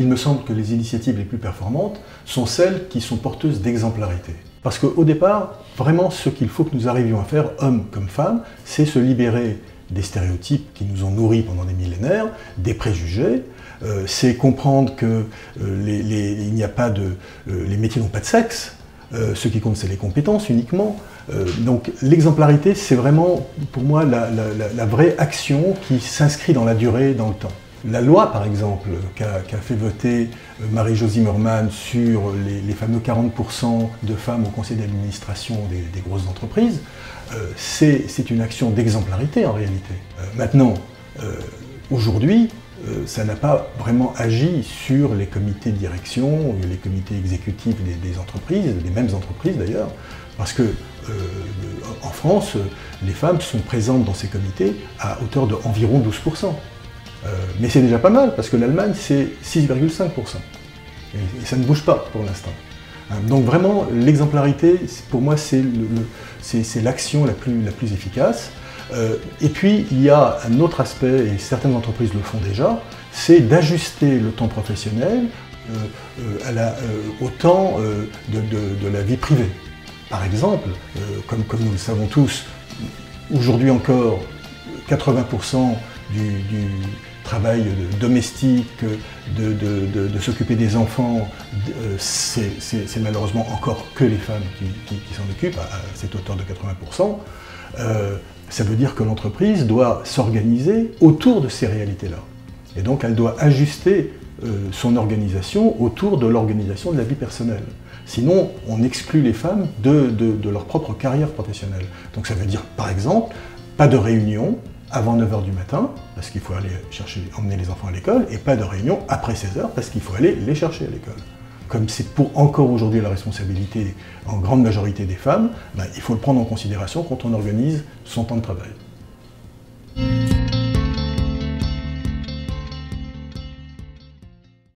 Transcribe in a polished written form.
il me semble que les initiatives les plus performantes sont celles qui sont porteuses d'exemplarité. Parce qu'au départ, vraiment ce qu'il faut que nous arrivions à faire, hommes comme femmes, c'est se libérer des stéréotypes qui nous ont nourris pendant des millénaires, des préjugés, c'est comprendre que il n'y a pas de... les métiers n'ont pas de sexe, ce qui compte c'est les compétences uniquement. Donc l'exemplarité c'est vraiment pour moi la vraie action qui s'inscrit dans la durée et dans le temps. La loi par exemple qu'a fait voter Marie-Jo Zimmermann sur les fameux 40% de femmes au conseil d'administration des grosses entreprises, c'est une action d'exemplarité en réalité. Maintenant, aujourd'hui, ça n'a pas vraiment agi sur les comités de direction, les comités exécutifs des entreprises, des mêmes entreprises d'ailleurs, parce que en France, les femmes sont présentes dans ces comités à hauteur d'environ 12%. Mais c'est déjà pas mal, parce que l'Allemagne c'est 6,5%. Et ça ne bouge pas pour l'instant. Donc vraiment, l'exemplarité, pour moi, c'est l'action la plus efficace. Et puis, il y a un autre aspect, et certaines entreprises le font déjà, c'est d'ajuster le temps professionnel au temps de la vie privée. Par exemple, comme nous le savons tous, aujourd'hui encore, 80% du travail domestique, de s'occuper des enfants, c'est malheureusement encore que les femmes qui s'en occupent, à cette hauteur de 80%. Ça veut dire que l'entreprise doit s'organiser autour de ces réalités-là. Et donc elle doit ajuster son organisation autour de l'organisation de la vie personnelle. Sinon, on exclut les femmes de leur propre carrière professionnelle. Donc ça veut dire, par exemple, pas de réunion avant 9 h du matin, parce qu'il faut aller emmener les enfants à l'école, et pas de réunion après 16 h, parce qu'il faut aller les chercher à l'école. Comme c'est pour encore aujourd'hui la responsabilité en grande majorité des femmes, il faut le prendre en considération quand on organise son temps de travail.